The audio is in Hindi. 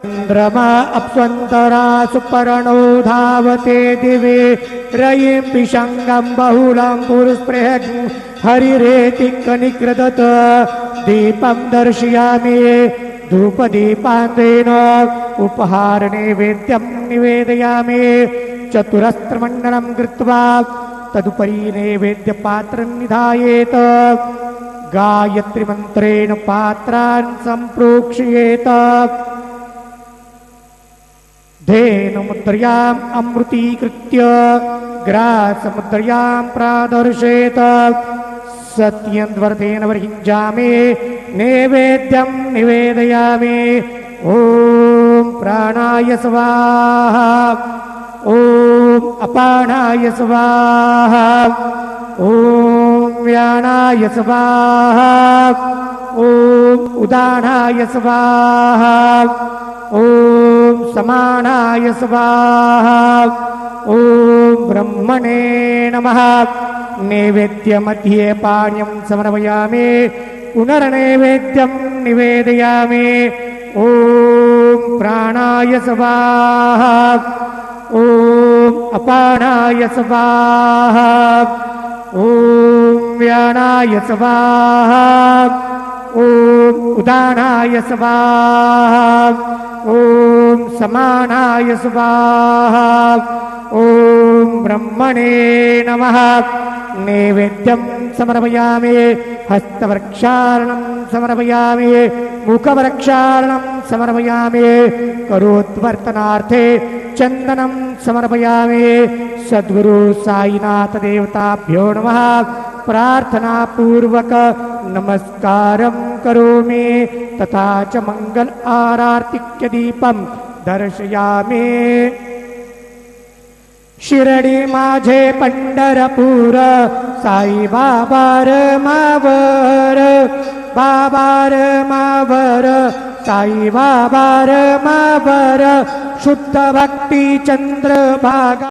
चंद्रमा अप्स्वन्तरा सुपर्णो धावते दिवे रयिं पिशङ्गं बहुलं पुरुस्पृहं हरिरेति कनिकृदत दीपं दर्शयामि धूपदीपान्तेन उपहारनैवेद्यं निवेदयामि चतुरस्त्रमण्डलं कृत्वा तदुपरि नैवेद्यपात्रं निधायेत गायत्रीमन्त्रेण पात्रान् सम्प्रोक्षयेत धेनुमुद्रयाम् अमृतीकृत्य ग्रासमुद्रयां प्रादर्शेत सत्यन्वर्तेन वर्हिञ्जामि नैवेद्यं निवेदयामि ॐ प्राणाय स्वाहा ॐ अपानाय स्वाहा ॐ व्यानाय स्वाहा ॐ उदानाय स्वाहा ॐ समानाय स्वाहा ॐ ब्रह्मणे नमः नैवेद्यमध्ये पानीयं समर्पयामि पुनर्नैवेद्यं निवेदयामि ॐ प्राणाय स्वाहा ॐ अपानाय स्वाहा ॐ व्यानाय स्वाहा ॐ उदानाय स्वाहा ॐ समानाय स्वाहा ॐ ब्रह्मणे नमः नैवेद्यं समर्पयामि हस्तवृक्षार्णं समर्पयामि मुखवृक्षार्णं समर्पयामि करोद्वर्तनार्थे चन्दनं समर्पयामि सद्गुरु साईनाथ देवताभ्यो नमः प्रार्थनापूर्वक नमस्कारं करोमि तथा च मंगल आरार्तिक्य दीपं दर्शयामि शिरडी माझे पंढरपूर साई बाबार मावर बाबार मावर साई बाबार मावर शुद्ध भक्ती चंद्रभागा